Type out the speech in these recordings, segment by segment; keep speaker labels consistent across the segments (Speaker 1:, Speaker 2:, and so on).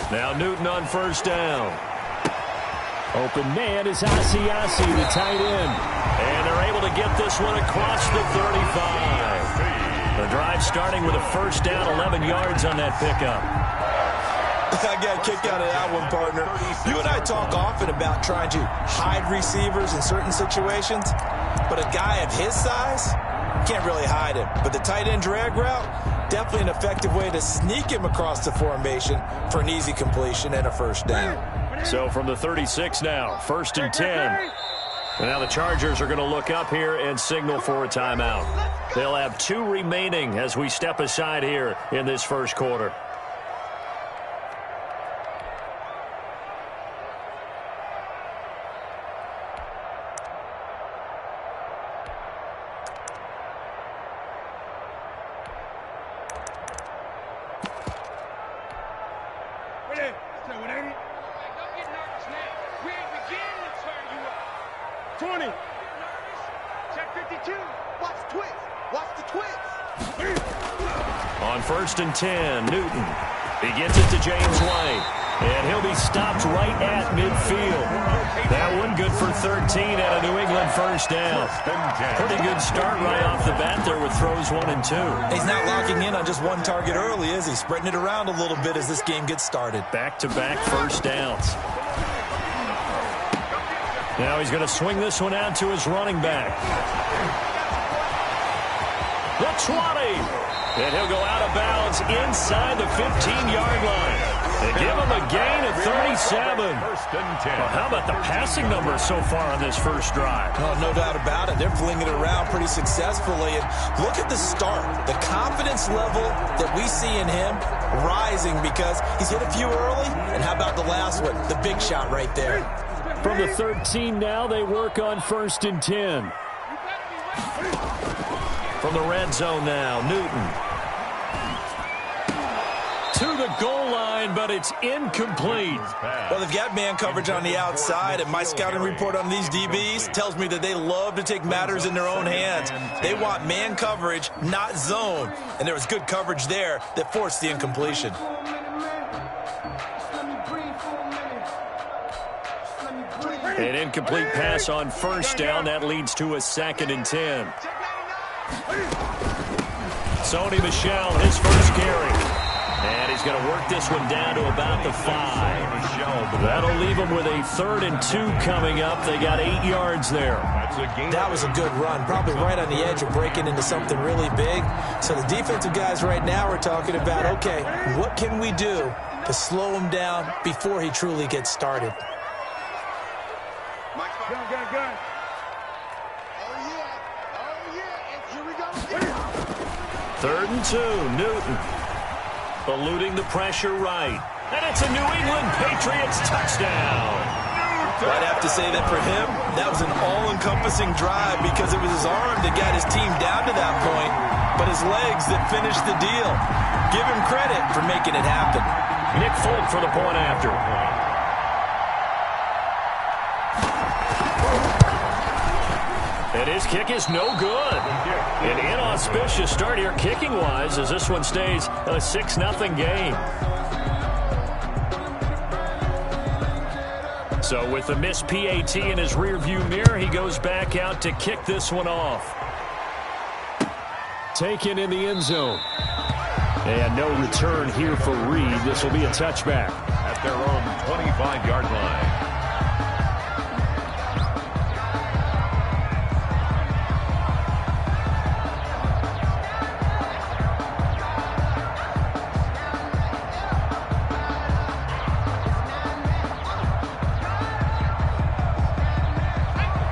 Speaker 1: Now Newton on first down. Open man is Asiasi, the tight end. And they're able to get this one across the 35. The drive starting with a first down, 11 yards on that pickup.
Speaker 2: I got a kick out of that one, partner. You and I talk often about trying to hide receivers in certain situations, but a guy of his size can't really hide him. But the tight end drag route, definitely an effective way to sneak him across the formation for an easy completion and a first down.
Speaker 1: So from the 36 now, first and 10. And now the Chargers are going to look up here and signal for a timeout. They'll have 2 remaining as we step aside here in this first quarter. On first and 10, Newton. He gets it to James White. And he'll be stopped right at midfield. That one good for 13 and a New England first down. Pretty good start right off the bat there with throws 1 and 2.
Speaker 2: He's not locking in on just one target early, is he? Spreading it around a little bit as this game gets started.
Speaker 1: Back-to-back first downs. Now he's going to swing this one out to his running back. The 20. And he'll go out of bounds inside the 15-yard line. They give him a gain of 37. Well, how about the passing numbers so far on this first drive?
Speaker 2: Oh, no doubt about it. They're flinging it around pretty successfully. And look at the start. The confidence level that we see in him rising because he's hit a few early. And how about the last one? The big shot right there.
Speaker 1: From the 13 now, they work on first and 10. From the red zone now, Newton. To the goal line, but it's incomplete.
Speaker 2: Well, they've got man coverage on the outside, and my scouting report on these DBs tells me that they love to take matters in their own hands. They want man coverage, not zone. And there was good coverage there that forced the incompletion.
Speaker 1: An incomplete pass on first down. That leads to a 2nd and 10. Sony Michel, his first carry. And he's going to work this one down to about the 5. That'll leave him with a 3rd and 2 coming up. They got 8 yards there.
Speaker 2: That was a good run, probably right on the edge of breaking into something really big. So the defensive guys right now are talking about, okay, what can we do to slow him down before he truly gets started?
Speaker 3: Gun. Oh, yeah. Here we go.
Speaker 1: 3rd and 2, Newton. Eluding the pressure right. And it's a New England Patriots touchdown.
Speaker 2: I'd have to say that for him, that was an all-encompassing drive because it was his arm that got his team down to that point, but his legs that finished the deal. Give him credit for making it happen.
Speaker 1: Nick Folk for the point after. And his kick is no good. An inauspicious start here kicking-wise as this one stays a 6-0 game. So with the missed PAT in his rearview mirror, he goes back out to kick this one off. Taken in the end zone. And no return here for Reed. This will be a touchback.
Speaker 4: At their own 25-yard line.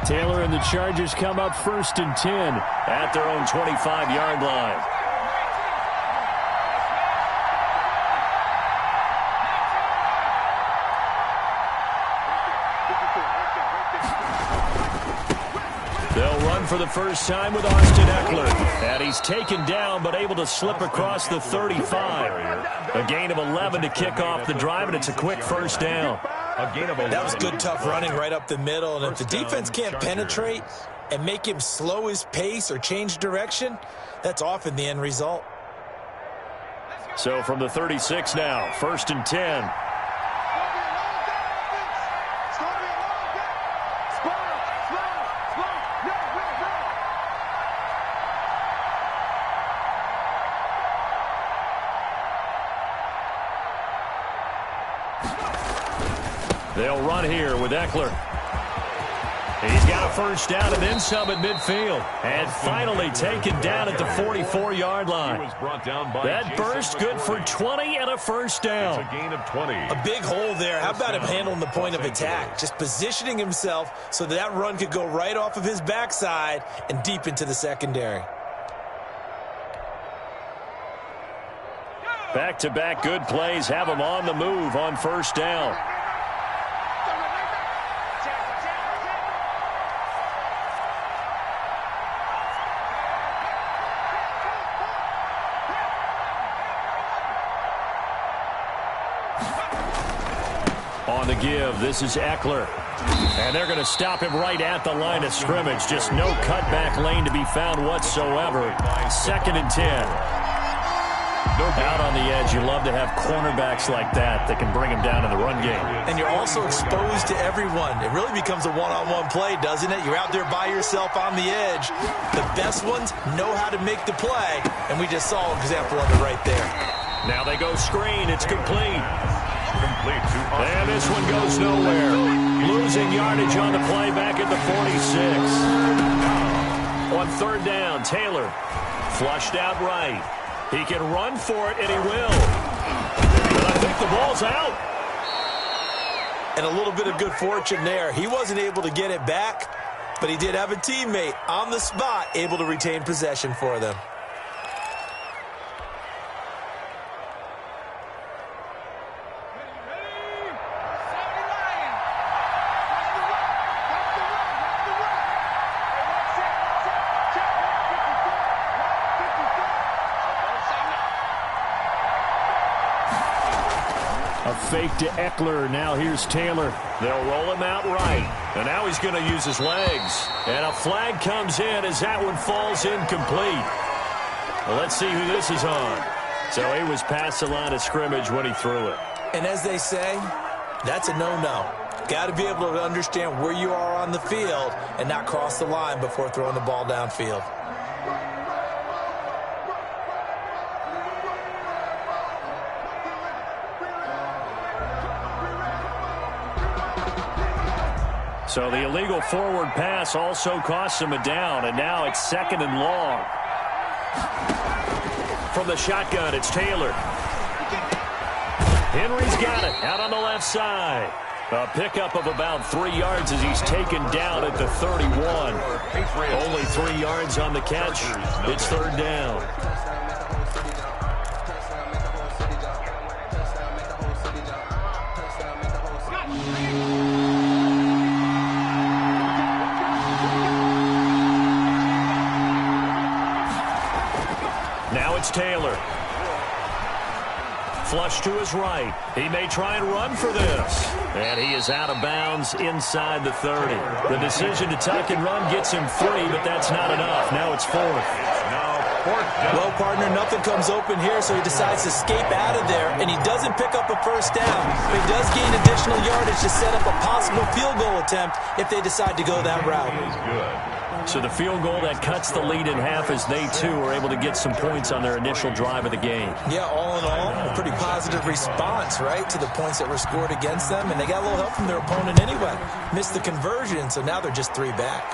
Speaker 1: Taylor and the Chargers come up 1st and 10 at their own 25-yard line. They'll run for the first time with Austin Eckler. And he's taken down but able to slip across the 35. A gain of 11 to kick off the drive, and it's a quick first down.
Speaker 2: That was good, tough running right up the middle. And if the defense can't penetrate and make him slow his pace or change direction, that's often the end result.
Speaker 1: So from the 36 now, 1st and 10. They'll run here with Eckler. He's got a first down and then some at midfield. And finally taken down at the 44-yard line. That burst good for 20 and a first down.
Speaker 4: It's a gain of 20.
Speaker 2: A big hole there. How about him handling the point of attack? Just positioning himself so that run could go right off of his backside and deep into the secondary.
Speaker 1: Back-to-back good plays have him on the move on first down. On the give, this is Eckler. And they're going to stop him right at the line of scrimmage. Just no cutback lane to be found whatsoever. 2nd and 10. Out on the edge, you love to have cornerbacks like that can bring him down in the run game.
Speaker 2: And you're also exposed to everyone. It really becomes a one-on-one play, doesn't it? You're out there by yourself on the edge. The best ones know how to make the play, and we just saw an example of it right there.
Speaker 1: Now they go screen. It's complete. And this one goes nowhere. Losing yardage on the play back at the 46. On 3rd down, Taylor flushed out right. He can run for it, and he will. But I think the ball's out.
Speaker 2: And a little bit of good fortune there. He wasn't able to get it back, but he did have a teammate on the spot able to retain possession for them.
Speaker 1: Fake to Eckler. Now here's Taylor. They'll roll him out right. And now he's going to use his legs. And a flag comes in as that one falls incomplete. Well, let's see who this is on. So he was past the line of scrimmage when he threw it.
Speaker 2: And as they say, that's a no-no. Got to be able to understand where you are on the field and not cross the line before throwing the ball downfield.
Speaker 1: So the illegal forward pass also costs him a down, and now it's 2nd and long. From the shotgun, it's Taylor. Henry's got it out on the left side. A pickup of about 3 yards as he's taken down at the 31. Only 3 yards on the catch. It's 3rd down. Now it's Taylor. Flush to his right. He may try and run for this. And he is out of bounds inside the 30. The decision to tuck and run gets him 3, but that's not enough. Now it's 4th.
Speaker 2: Well, partner, nothing comes open here, so he decides to escape out of there, and he doesn't pick up a first down. But he does gain additional yardage to set up a possible field goal attempt if they decide to go that route.
Speaker 1: So the field goal that cuts the lead in half as they, too, are able to get some points on their initial drive of the game.
Speaker 2: Yeah, all in all, a pretty positive response, right, to the points that were scored against them. And they got a little help from their opponent anyway. Missed the conversion, so now they're just 3 back.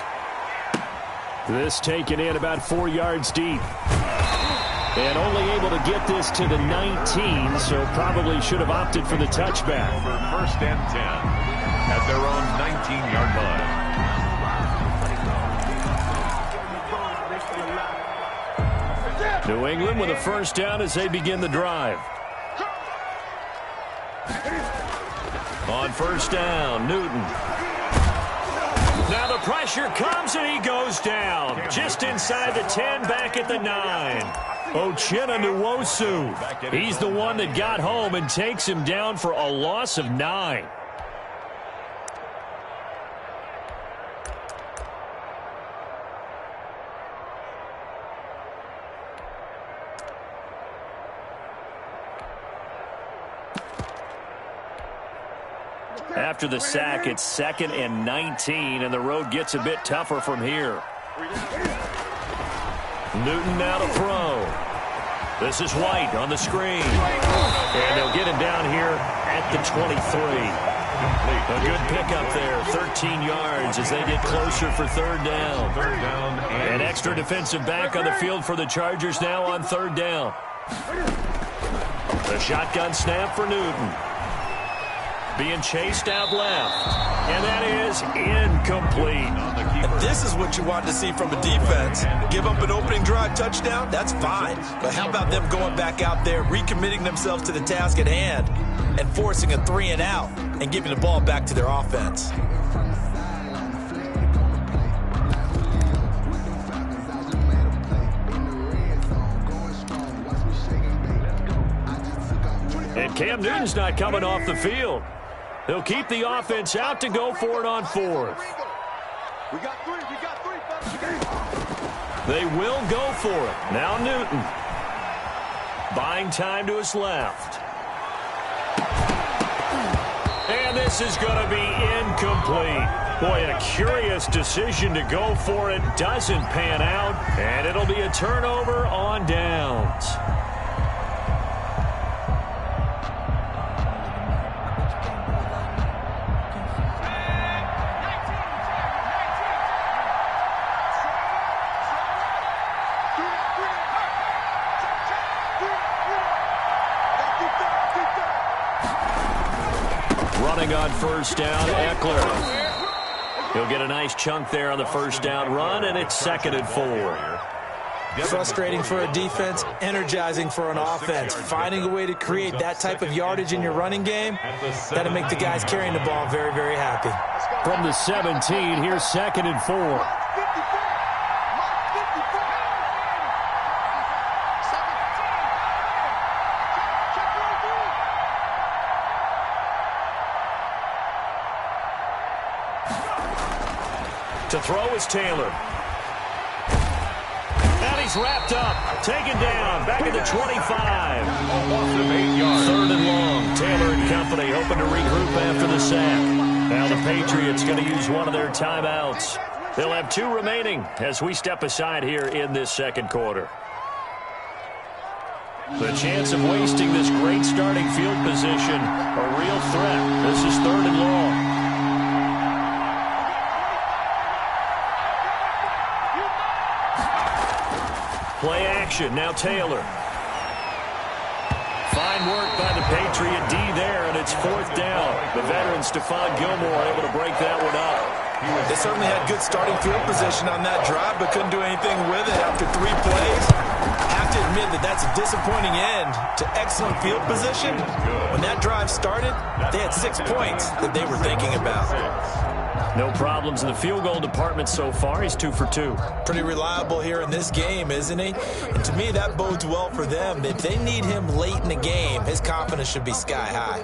Speaker 1: This taken in about 4 yards deep. And only able to get this to the 19, so probably should have opted for the touchback.
Speaker 4: For 1st and 10 at their own 19-yard line.
Speaker 1: New England with a first down as they begin the drive. On 1st down, Newton. Now the pressure comes, and he goes down. Just inside the 10, back at the 9. Uchenna Nwosu. He's the one that got home and takes him down for a loss of 9. After the sack, it's 2nd and 19, and the road gets a bit tougher from here. Newton now to throw. This is White on the screen. And they'll get him down here at the 23. A good pickup there, 13 yards as they get closer for 3rd down. An extra defensive back on the field for the Chargers now on 3rd down. The shotgun snap for Newton. Being chased out left. And that is incomplete.
Speaker 2: And this is what you want to see from a defense. Give up an opening drive touchdown, that's fine. But how about them going back out there, recommitting themselves to the task at hand, and forcing a 3-and-out and giving the ball back to their offense.
Speaker 1: And Cam Newton's not coming off the field. He'll keep the offense out to go for it on 4th.
Speaker 3: We got three.
Speaker 1: They will go for it. Now Newton. Buying time to his left. And this is going to be incomplete. Boy, a curious decision to go for it. Doesn't pan out. And it'll be a turnover on downs. Running on 1st down, Eckler. He'll get a nice chunk there on the 1st down run, and it's 2nd and 4.
Speaker 2: Frustrating for a defense, energizing for an offense. Finding a way to create that type of yardage in your running game, that'll make the guys carrying the ball very, very happy.
Speaker 1: From the 17, here's 2nd and 4. To throw is Taylor. And he's wrapped up. Taken down. Back at the 25. 3rd and long. Taylor and company hoping to regroup after the sack. Now the Patriots going to use one of their timeouts. They'll have 2 remaining as we step aside here in this 2nd quarter. The chance of wasting this great starting field position, a real threat. This is 3rd and long. Play action, now Taylor. Fine work by the Patriot D there, and it's 4th down. The veteran Stephon Gilmore able to break that one up.
Speaker 2: They certainly had good starting field position on that drive, but couldn't do anything with it after 3 plays. Have to admit that that's a disappointing end to excellent field position. When that drive started, they had 6 points that they were thinking about.
Speaker 1: No problems in the field goal department so far. He's 2 for 2.
Speaker 2: Pretty reliable here in this game, isn't he? And to me, that bodes well for them. If they need him late in the game, his confidence should be sky high.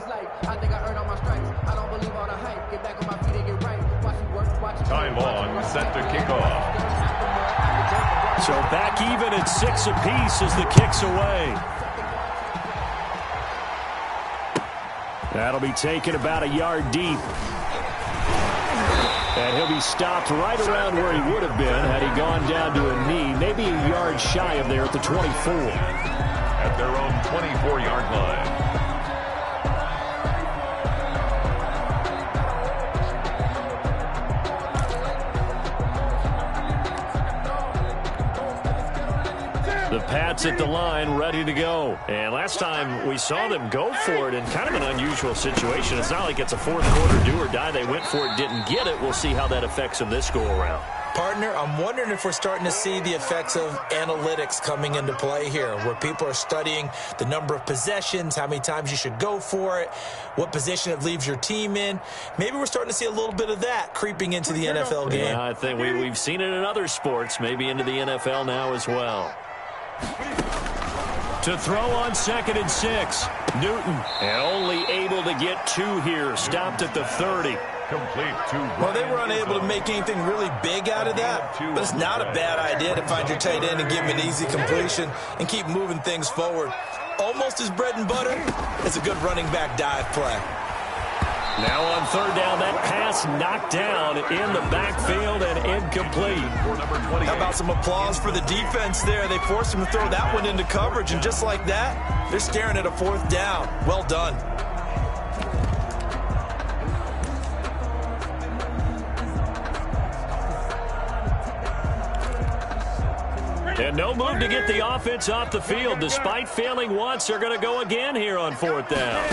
Speaker 4: Time on, set to kick off.
Speaker 1: So back even at 6 apiece as the kick's away. That'll be taken about a yard deep. And he'll be stopped right around where he would have been had he gone down to a knee, maybe a yard shy of there at the 24.
Speaker 4: At their own 24-yard line.
Speaker 1: The Pats at the line, ready to go. And last time we saw them go for it in kind of an unusual situation. It's not like it's a 4th quarter do or die. They went for it, didn't get it. We'll see how that affects them this go around.
Speaker 2: Partner, I'm wondering if we're starting to see the effects of analytics coming into play here, where people are studying the number of possessions, how many times you should go for it, what position it leaves your team in. Maybe we're starting to see a little bit of that creeping into the NFL game.
Speaker 1: Yeah, I think we've seen it in other sports, maybe into the NFL now as well. To throw on 2nd and 6. Newton, and only able to get 2 here. Stopped at the 30.
Speaker 4: Complete to
Speaker 2: Well, they were unable to make anything really big out of that, but it's not a bad idea to find your tight end and give him an easy completion and keep moving things forward. Almost his bread and butter. It's a good running back dive play.
Speaker 1: Now on 3rd down, that pass knocked down in the backfield and incomplete.
Speaker 2: How about some applause for the defense there? They forced him to throw that one into coverage, and just like that, they're staring at a 4th down. Well done.
Speaker 1: And no move to get the offense off the field. Despite failing once, they're going to go again here on 4th down.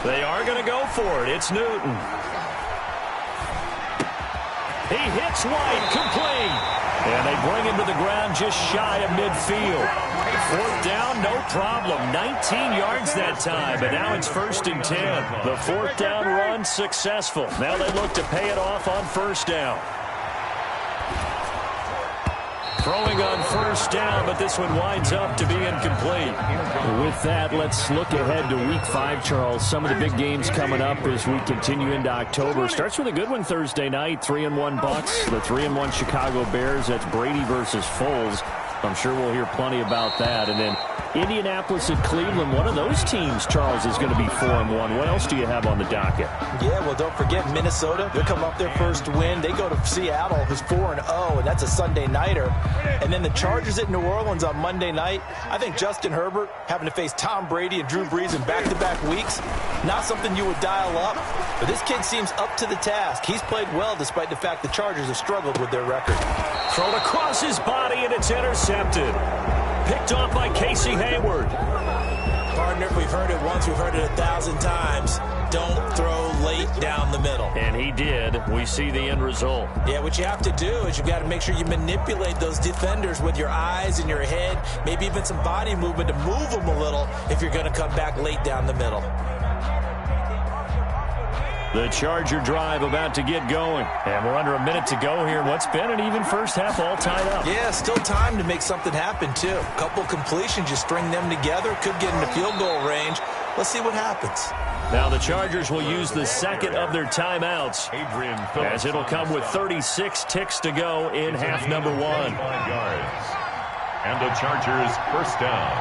Speaker 1: They are going to go for it. It's Newton. He hits White, complete. And they bring him to the ground just shy of midfield. 4th down, no problem. 19 yards that time, but now it's 1st and 10. The 4th down run successful. Now they look to pay it off on 1st down. Throwing on 1st down, but this one winds up to be incomplete. With that, let's look ahead to Week 5, Charles. Some of the big games coming up as we continue into October. Starts with a good one Thursday night, 3-1 Bucks, the 3-1 Chicago Bears. That's Brady versus Foles. I'm sure we'll hear plenty about that. And then Indianapolis and Cleveland, one of those teams, Charles, is going to be 4-1. What else do you have on the docket?
Speaker 2: Yeah, well, don't forget Minnesota. They'll come up their first win. They go to Seattle, who's 4-0, and that's a Sunday nighter. And then the Chargers at New Orleans on Monday night. I think Justin Herbert having to face Tom Brady and Drew Brees in back-to-back weeks, not something you would dial up. But this kid seems up to the task. He's played well despite the fact the Chargers have struggled with their record.
Speaker 1: Thrown across his body, and it's intercepted. Picked off by Casey Hayward.
Speaker 2: Partner, if we've heard it once, we've heard it 1,000 times. Don't throw late down the middle.
Speaker 1: And he did. We see the end result.
Speaker 2: Yeah, what you have to do is you've got to make sure you manipulate those defenders with your eyes and your head, maybe even some body movement to move them a little if you're going to come back late down the middle.
Speaker 1: The Charger drive about to get going. And we're under a minute to go here. What's been an even first half all tied up.
Speaker 2: Yeah, still time to make something happen, too. A couple completions, you string them together, could get into field goal range. Let's see what happens.
Speaker 1: Now the Chargers will use the second of their timeouts, as it'll come with 36 ticks to go in half number 1.
Speaker 4: And the Chargers first down.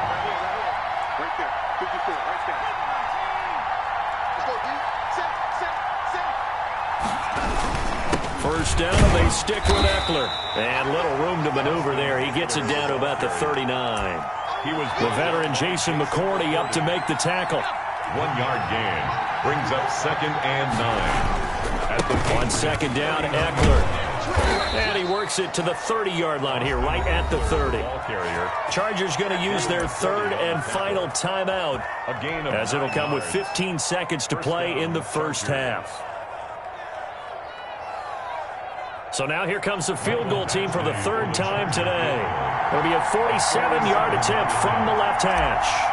Speaker 3: Right there, 54, right there. Let's go, D. Set.
Speaker 1: First down, and they stick with Eckler. And little room to maneuver there. He gets it down to about the 39.
Speaker 4: He was
Speaker 1: The veteran Jason McCourty up to make the tackle.
Speaker 4: 1-yard gain. Brings up 2nd and 9. At the
Speaker 1: On 2nd down, Eckler. And he works it to the 30-yard line here, right at the 30.
Speaker 4: ball carrier.
Speaker 1: Chargers going to use their third and final timeout,
Speaker 4: A gain of
Speaker 1: as it'll
Speaker 4: 9
Speaker 1: come with
Speaker 4: yards.
Speaker 1: 15 seconds to play in the first half. So now here comes the field goal team for the 3rd time today. It'll be a 47-yard attempt from the left hash.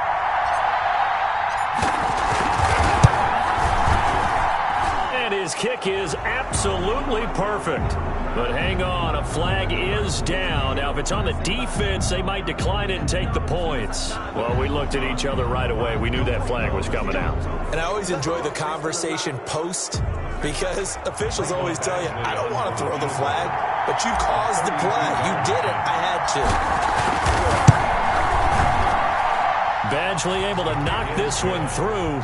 Speaker 1: And his kick is absolutely perfect. But hang on, a flag is down. Now, if it's on the defense, they might decline it and take the points. Well, we looked at each other right away. We knew that flag was coming out.
Speaker 2: And I always enjoy the conversation post, because officials always tell you, I don't want to throw the flag, but you caused the play. You did it. I had to.
Speaker 1: Badgley able to knock this one through.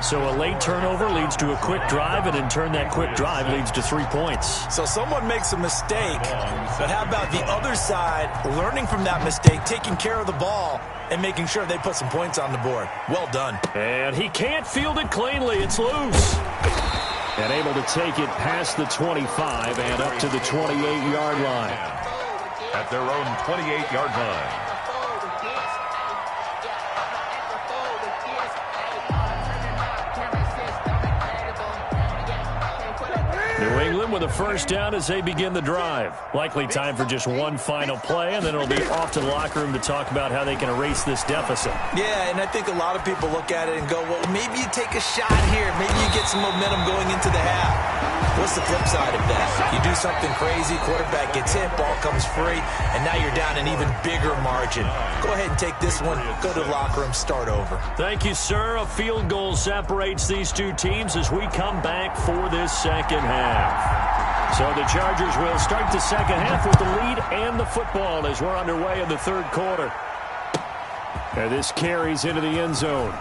Speaker 1: So a late turnover leads to a quick drive, and in turn that quick drive leads to 3 points.
Speaker 2: So someone makes a mistake, but how about the other side learning from that mistake, taking care of the ball, and making sure they put some points on the board? Well done.
Speaker 1: And he can't field it cleanly. It's loose. And able to take it past the 25 and up to the 28-yard line.
Speaker 4: At their own 28-yard line.
Speaker 1: New New England with a first down as they begin the drive. Likely time for just one final play, and then it'll be off to the locker room to talk about how they can erase this deficit.
Speaker 2: Yeah, and I think a lot of people look at it and go, well, maybe you take a shot here. Maybe you get some momentum going into the half. What's the flip side of that? You do something crazy, quarterback gets hit, ball comes free, and now you're down an even bigger margin. Go ahead and take this one, go to the locker room, start over.
Speaker 1: Thank you, sir. A field goal separates these two teams as we come back for this second half. So the Chargers will start the second half with the lead and the football as we're underway in the third quarter. And this carries into the end zone.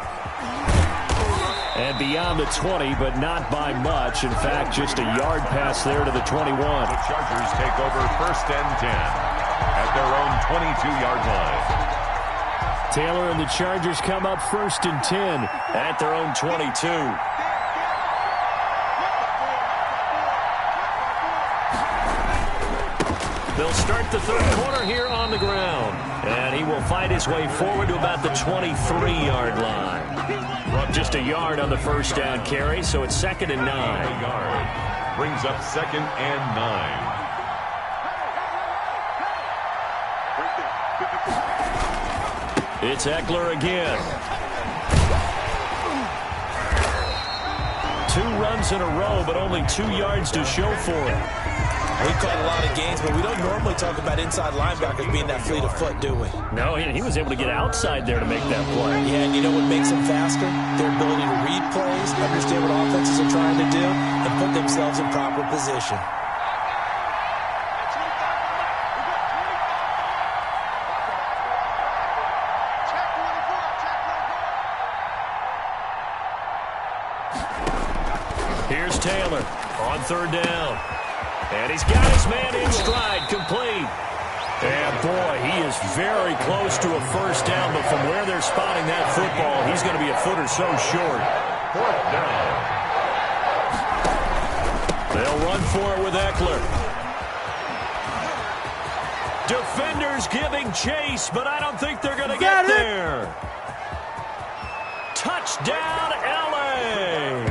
Speaker 1: And beyond the 20, but not by much. In fact, just a yard pass there to the 21.
Speaker 4: The Chargers take over first and 10 at their own 22-yard line.
Speaker 1: Taylor and the Chargers come up first and 10 at their own 22. They'll start the third quarter here on the ground. And he will fight his way forward to about the 23-yard line. Just a yard on the first down carry, so it's second and 9.
Speaker 4: A yard brings up second and 9.
Speaker 1: It's Eckler again. 2 runs in a row, but only 2 yards to show for it.
Speaker 2: We caught a lot of games, but we don't normally talk about inside linebackers being that fleet of foot, do we?
Speaker 1: No, he was able to get outside there to make that play.
Speaker 2: Yeah, and you know what makes them faster? Their ability to read plays, understand what offenses are trying to do, and put themselves in proper position.
Speaker 1: Here's Taylor on third down. And he's got his man in stride, complete. And, boy, he is very close to a first down, but from where they're spotting that football, he's going to be a foot or so short.
Speaker 4: Fourth down.
Speaker 1: They'll run for it with Eckler. Defenders giving chase, but I don't think they're going to get there. Touchdown, L.A.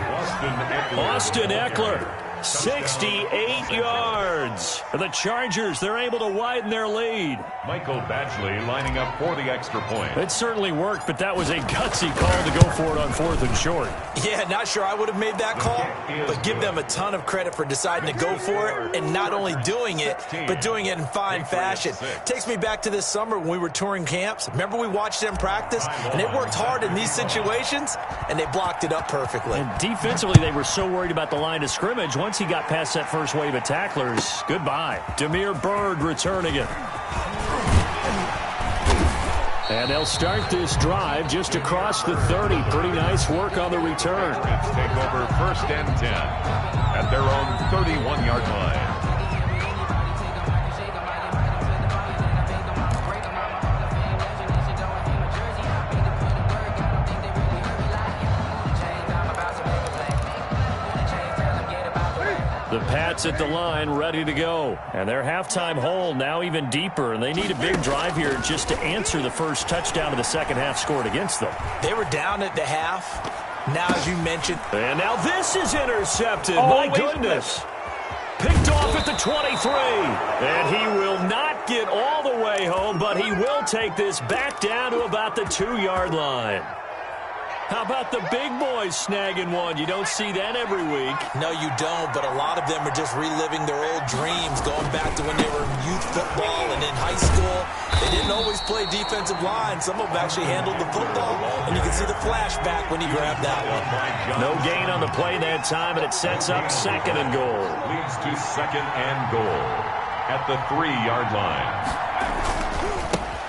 Speaker 1: Austin Eckler. 68 yards. The Chargers, they're able to widen their lead.
Speaker 4: Michael Badgley lining up for the extra point.
Speaker 1: It certainly worked, but that was a gutsy call to go for it on 4th and short.
Speaker 2: Yeah, not sure I would have made that call, but give them a ton of credit for deciding to go for it and not only doing it, but doing it in fine fashion. Takes me back to this summer when we were touring camps. Remember we watched them practice, and they worked hard in these situations, and they blocked it up perfectly.
Speaker 1: And defensively, they were so worried about the line of scrimmage. Once he got past that first wave of tacklers, goodbye. Demir Bird returning it. And they'll start this drive just across the 30. Pretty nice work on the return.
Speaker 4: Let's take over first and 10 at their own 31-yard line.
Speaker 1: The Pats at the line, ready to go. And their halftime hole now even deeper, and they need a big drive here just to answer the first touchdown of the second half scored against them.
Speaker 2: They were down at the half. Now, as you mentioned.
Speaker 1: And now this is intercepted. My goodness. Picked off at the 23. And he will not get all the way home, but he will take this back down to about the 2-yard line. How about the big boys snagging one? You don't see that every week.
Speaker 2: No, you don't, but a lot of them are just reliving their old dreams, going back to when they were in youth football and in high school. They didn't always play defensive line. Some of them actually handled the football, and you can see the flashback when he grabbed that one.
Speaker 1: No gain on the play that time, and it sets up second and goal.
Speaker 4: Leads to second and goal at the 3-yard line.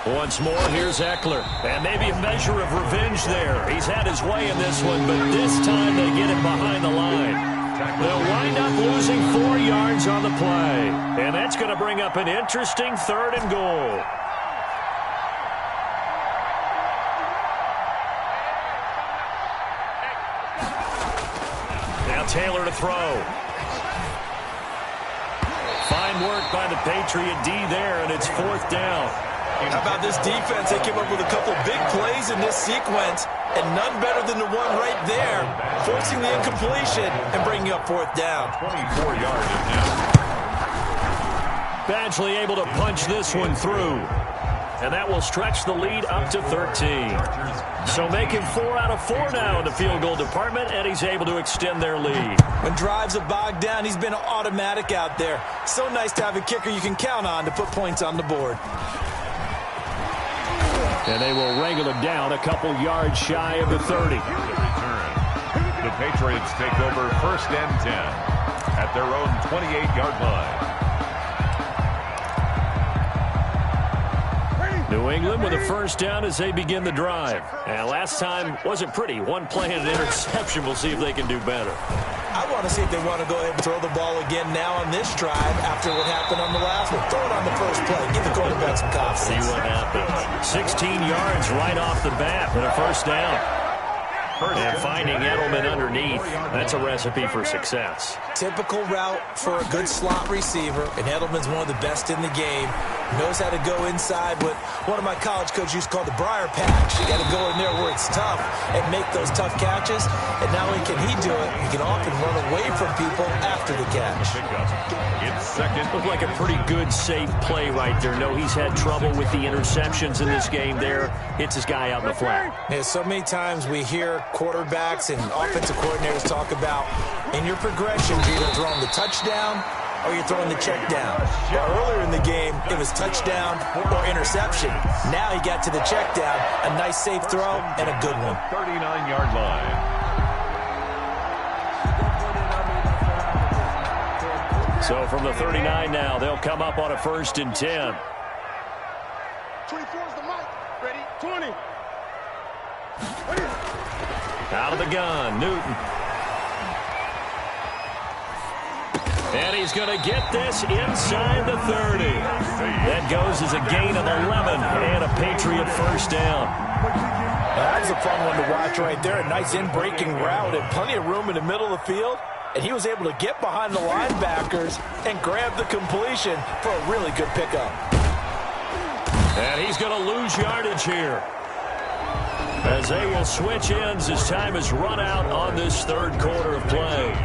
Speaker 1: Once more, here's Eckler. And maybe a measure of revenge there. He's had his way in this one, but this time they get it behind the line. They'll wind up losing 4 yards on the play. And that's going to bring up an interesting third and goal. Now Taylor to throw. Fine work by the Patriot D there, and it's 4th down.
Speaker 2: How about this defense? They came up with a couple big plays in this sequence, and none better than the one right there, forcing the incompletion and bringing up fourth down.
Speaker 4: 24 yards now.
Speaker 1: Badgley able to punch this one through. And that will stretch the lead up to 13. So making 4 out of 4 now in the field goal department, and he's able to extend their lead.
Speaker 2: When drives are bogged down, he's been automatic out there. So nice to have a kicker you can count on to put points on the board.
Speaker 1: And they will wrangle it down a couple yards shy of the 30.
Speaker 4: The Patriots take over 1st and 10 at their own 28-yard line.
Speaker 1: New England with a first down as they begin the drive. And last time wasn't pretty. One play and an interception. We'll see if they can do better.
Speaker 2: I want to see if they want to go ahead and throw the ball again now on this drive after what happened on the last one. Throw it on the first play. Give the quarterback some confidence.
Speaker 1: See what happens. 16 yards right off the bat with a first down. And finding Edelman underneath, that's a recipe for success.
Speaker 2: Typical route for a good slot receiver, and Edelman's one of the best in the game. Knows how to go inside what one of my college coaches used to call the briar patch. You got to go in there where it's tough and make those tough catches. And not only can he do it, he can often run away from people after the catch.
Speaker 4: It's second.
Speaker 1: Looked like a pretty good, safe play right there. No, he's had trouble with the interceptions in this game there. Hits his guy out in the flat.
Speaker 2: Yeah, so many times we hear quarterbacks and offensive coordinators talk about in your progressions, you're either throwing the touchdown or you're throwing the check down. Well, earlier in the game, it was touchdown or interception. Now he got to the check down, a nice safe throw and a good one.
Speaker 4: 39-yard line.
Speaker 1: So from the 39 now, they'll come up on a 1st and 10.
Speaker 3: 24's the mic. Ready? 20.
Speaker 1: Out of the gun, Newton. And he's going to get this inside the 30. That goes as a gain of 11 and a Patriot first down.
Speaker 2: That was a fun one to watch right there. A nice in-breaking route and plenty of room in the middle of the field. And he was able to get behind the linebackers and grab the completion for a really good pickup.
Speaker 1: And he's going to lose yardage here, as they will switch ends as time is run out on this 3rd quarter of play.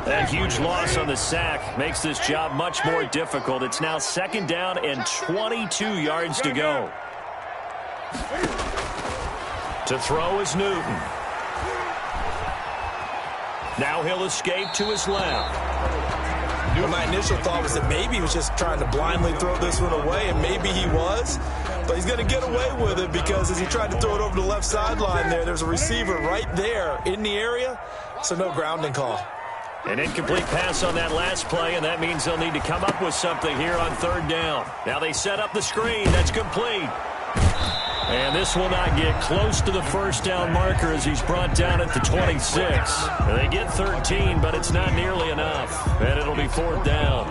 Speaker 1: That huge loss on the sack makes this job much more difficult. It's now 2nd down and 22 yards to go. To throw is Newton. Now he'll escape to his left.
Speaker 2: My initial thought was that maybe he was just trying to blindly throw this one away, and maybe he was. But he's going to get away with it because as he tried to throw it over the left sideline there's a receiver right there in the area, so no grounding call.
Speaker 1: An incomplete pass on that last play, and that means they'll need to come up with something here on 3rd down. Now they set up the screen. That's complete. And this will not get close to the first down marker as he's brought down at the 26. They get 13, but it's not nearly enough. And it'll be 4th down.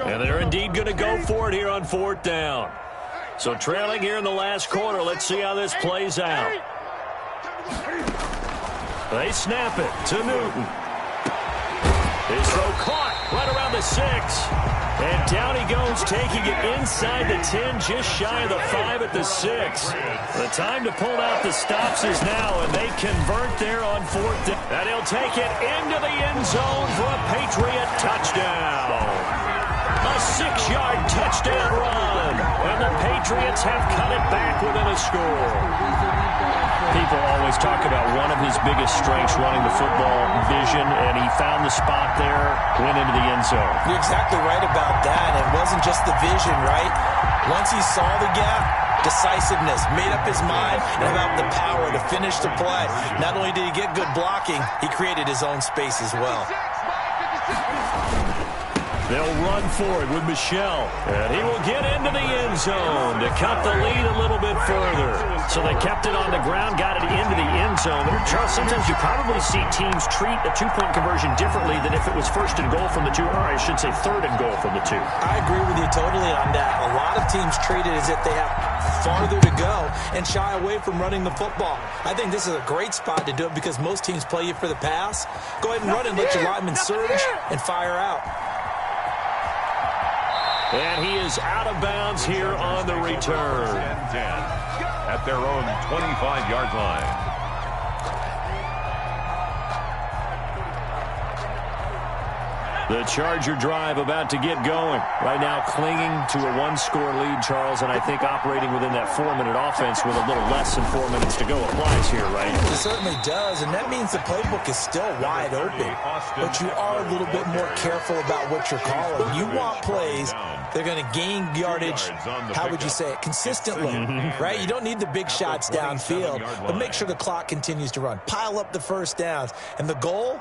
Speaker 1: And they're indeed going to go for it here on 4th down. So trailing here in the last quarter. Let's see how this plays out. They snap it to Newton. His throw caught right around the 6. And down he goes, taking it inside the 10, just shy of the 5 at the 6. The time to pull out the stops is now, and they convert there on 4th down. And he'll take it into the end zone for a Patriot touchdown. A 6-yard touchdown run. And the Patriots have cut it back within a score. People always talk about one of his biggest strengths running the football, vision, and he found the spot there, went into the end zone.
Speaker 2: You're exactly right about that. It wasn't just the vision, right? Once he saw the gap, decisiveness, made up his mind, and about the power to finish the play. Not only did he get good blocking, he created his own space as well.
Speaker 1: They'll run for it with Michel. And he will get into the end zone to cut the lead a little bit further. So they kept it on the ground, got it into the end zone. Charles, sometimes you probably see teams treat a two-point conversion differently than if it was first and goal from the two, or I should say third and goal from the two.
Speaker 2: I agree with you totally on that. A lot of teams treat it as if they have farther to go and shy away from running the football. I think this is a great spot to do it because most teams play you for the pass. Go ahead and run and let your lineman surge and fire out.
Speaker 1: And he is out of bounds here on the return.
Speaker 4: 10 at their own 25-yard line.
Speaker 1: The Charger drive about to get going. Right now clinging to a one-score lead, Charles, and I think operating within that 4-minute offense with a little less than 4 minutes to go applies here, right?
Speaker 2: It certainly does, and that means the playbook is still wide open. But you are a little bit more careful about what you're calling. You want plays they're going to gain yardage, how would you say it, consistently, right? You don't need the big shots downfield, but make sure the clock continues to run. Pile up the first downs. And the goal?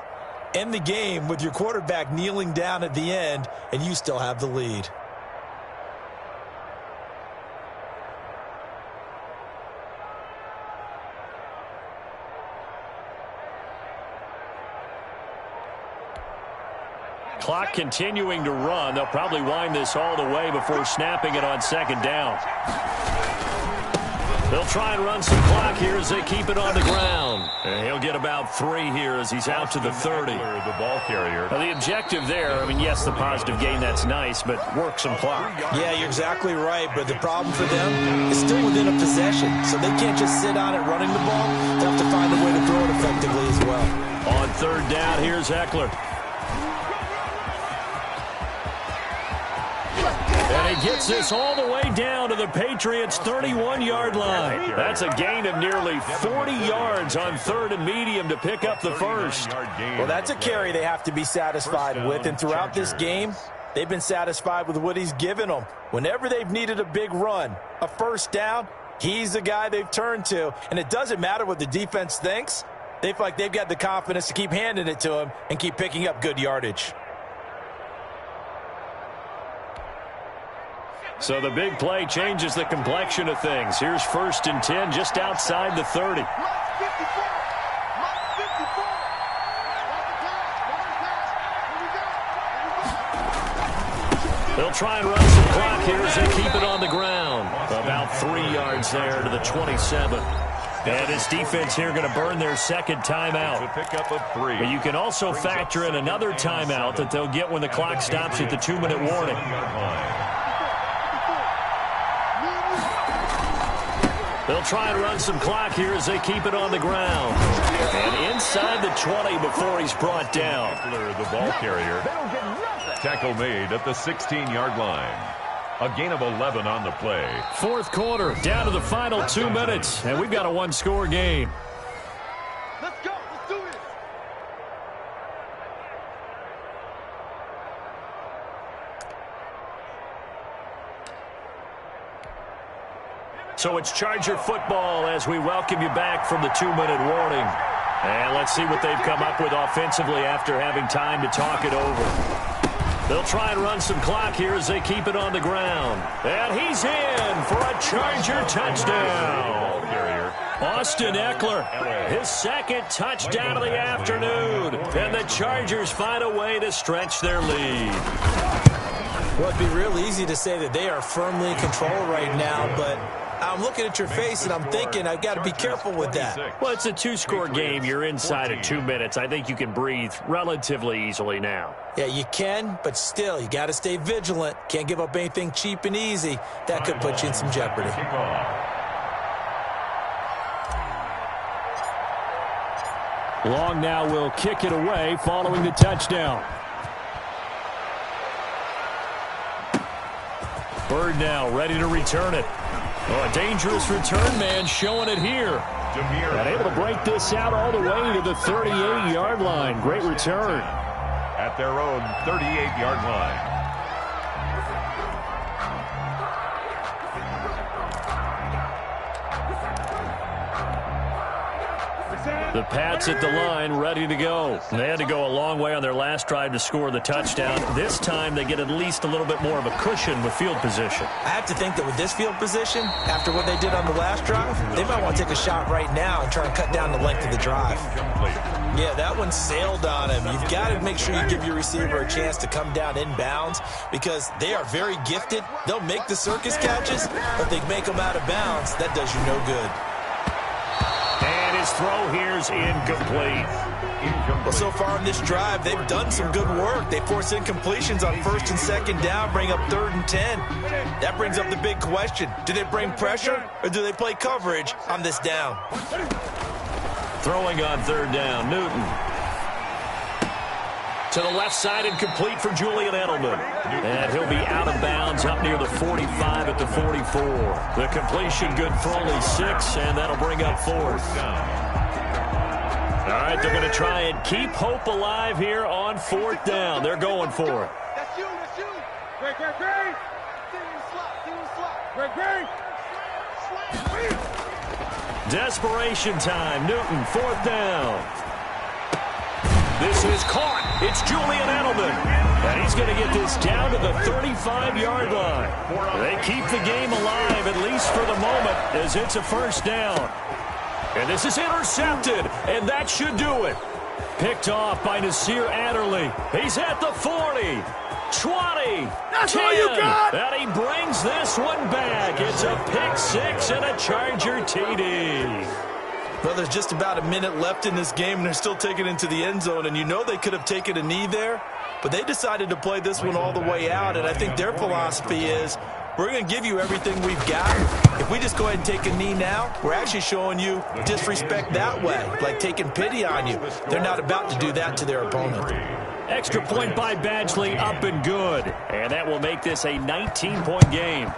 Speaker 2: End the game with your quarterback kneeling down at the end, and you still have the lead.
Speaker 1: Clock continuing to run. They'll probably wind this all the way before snapping it on second down. They'll try and run some clock here as they keep it on the ground. And he'll get about 3 here as he's out to the 30.
Speaker 4: The ball carrier.
Speaker 1: Now, the objective there, I mean, yes, the positive gain, that's nice, but work some clock.
Speaker 2: Yeah, you're exactly right, but the problem for them is still within a possession, so they can't just sit on it running the ball. They'll have to find a way to throw it effectively as well.
Speaker 1: On third down, here's Eckler. And he gets this all the way down to the Patriots' 31-yard line. That's a gain of nearly 40 yards on third and medium to pick up the first.
Speaker 2: Well, that's a carry they have to be satisfied with, and throughout this game, they've been satisfied with what he's given them. Whenever they've needed a big run, a first down, he's the guy they've turned to. And it doesn't matter what the defense thinks. They feel like they've got the confidence to keep handing it to him and keep picking up good yardage.
Speaker 1: So the big play changes the complexion of things. Here's 1st and 10 just outside the 30. They'll try and run some clock here as they keep it on the ground. About 3 yards there to the 27. And his defense here going to burn their second timeout.
Speaker 4: A pickup of 3.
Speaker 1: But you can also factor in another timeout that they'll get when the clock stops at the 2-minute warning. They'll try and run some clock here as they keep it on the ground. And inside the 20 before he's brought down.
Speaker 4: The ball carrier. Tackle made at the 16-yard line. A gain of 11 on the play.
Speaker 1: Fourth quarter, down to the final 2 minutes. And we've got a one-score game.
Speaker 3: Let's go. Let's do this.
Speaker 1: So it's Charger football as we welcome you back from the 2-minute warning. And let's see what they've come up with offensively after having time to talk it over. They'll try and run some clock here as they keep it on the ground. And he's in for a Charger touchdown. Austin Eckler, his second touchdown of the afternoon. And the Chargers find a way to stretch their lead.
Speaker 2: Well, it'd be real easy to say that they are firmly in control right now, but I'm looking at your face and I'm thinking I've got to be careful with that.
Speaker 1: Well, it's a 2-score game. You're inside of 2 minutes. I think you can breathe relatively easily now.
Speaker 2: Yeah, you can, but still, you got to stay vigilant. Can't give up anything cheap and easy. That could put you in some jeopardy.
Speaker 1: Long now will kick it away following the touchdown. Bird now ready to return it. Oh, a dangerous return man showing it here. And able to break this out all the way to the 38-yard line. Great return.
Speaker 4: At their own 38-yard line.
Speaker 3: Present.
Speaker 1: The Pats at the line, ready to go. They had to go a long way on their last drive to score the touchdown. This time, they get at least a little bit more of a cushion with field position.
Speaker 2: I have to think that with this field position, after what they did on the last drive, they might want to take a shot right now and try and cut down the length of the drive. Yeah, that one sailed on him. You've got to make sure you give your receiver a chance to come down inbounds because they are very gifted. They'll make the circus catches, but they make them out of bounds. That does you no good.
Speaker 1: And his throw here's incomplete.
Speaker 2: Well, so far on this drive, they've done some good work. They force incompletions on 1st and 2nd down, bring up 3rd and 10. That brings up the big question. Do they bring pressure or do they play coverage on this down?
Speaker 1: Throwing on 3rd down, Newton. To the left side and complete for Julian Edelman. And he'll be out of bounds up near the 45 at the 44. The completion good for only 6, and that'll bring up 4th. All right, they're going to try and keep hope alive here on 4th down. They're going for it.
Speaker 3: That's you. Great.
Speaker 1: Desperation time. Newton, 4th down. This is caught. It's Julian Edelman. And he's going to get this down to the 35-yard line. They keep the game alive, at least for the moment, as it's a 1st down. And this is intercepted, and that should do it. Picked off by Nasir Adderley. He's at the 40, 20, That's 10. All you got. And he brings this one back. It's a pick 6 and a Charger TD.
Speaker 2: Well, there's just about a minute left in this game, and they're still taking it into the end zone. And you know they could have taken a knee there, but they decided to play this one all the way out. And I think their philosophy is, we're going to give you everything we've got. If we just go ahead and take a knee now, we're actually showing you disrespect that way, like taking pity on you. They're not about to do that to their opponent.
Speaker 1: Extra point by Badgley, up and good. And that will make this a 19-point game.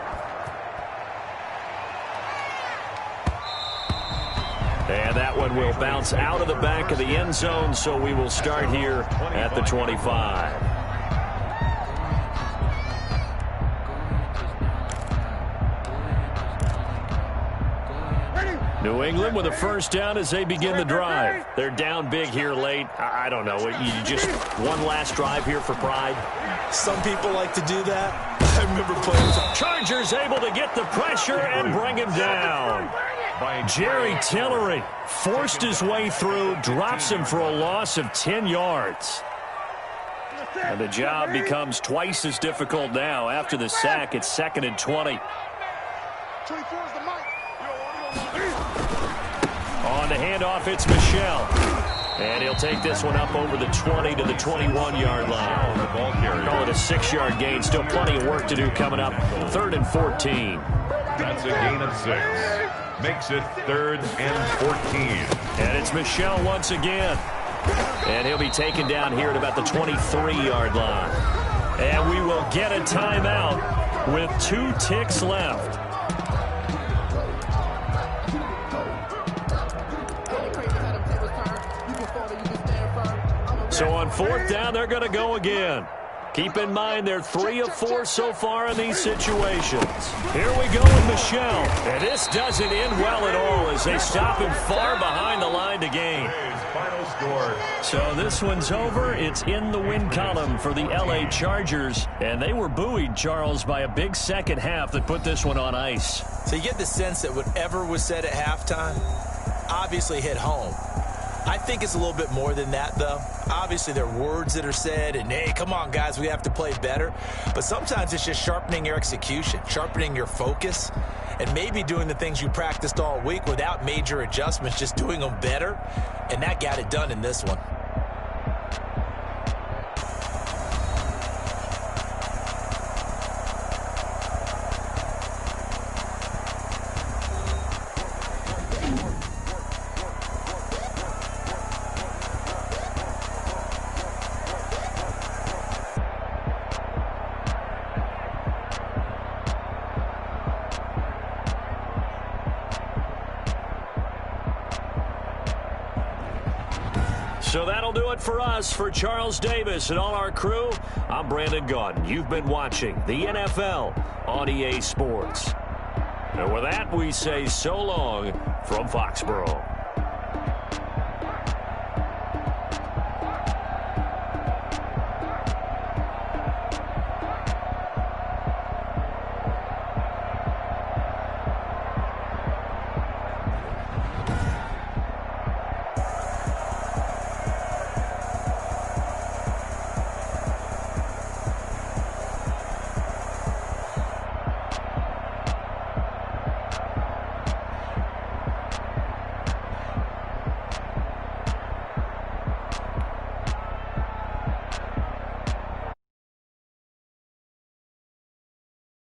Speaker 1: And that one will bounce out of the back of the end zone, so we will start here at the 25. New England with a 1st down as they begin the drive. They're down big here late. I don't know. You just one last drive here for pride.
Speaker 2: Some people like to do that. I remember playing.
Speaker 1: Chargers able to get the pressure and bring him down. Jerry Tillery forced his way through, drops him for a loss of 10 yards. And the job becomes twice as difficult now. After the sack, it's 2nd and 20. On the handoff, it's Michel. And he'll take this one up over the 20 to the 21-yard line. Call it a 6-yard gain. Still plenty of work to do coming up. 3rd and 14.
Speaker 4: That's a gain of 6. Makes it 3rd and 14.
Speaker 1: And it's Michel once again. And he'll be taken down here at about the 23-yard line. And we will get a timeout with 2 ticks left. So on 4th down, they're going to go again. Keep in mind, they're 3 of 4 so far in these situations. Here we go with Michel. And this doesn't end well at all as they stop him far behind the line to gain.
Speaker 4: Final score.
Speaker 1: So this one's over. It's in the win column for the LA Chargers. And they were buoyed, Charles, by a big second half that put this one on ice.
Speaker 2: So you get the sense that whatever was said at halftime obviously hit home. I think it's a little bit more than that, though. Obviously, there are words that are said, and, hey, come on, guys, we have to play better. But sometimes it's just sharpening your execution, sharpening your focus, and maybe doing the things you practiced all week without major adjustments, just doing them better. And that got it done in this one.
Speaker 1: So that'll do it for us. For Charles Davis and all our crew, I'm Brandon Gaudin. You've been watching the NFL on EA Sports. And with that, we say so long from Foxborough.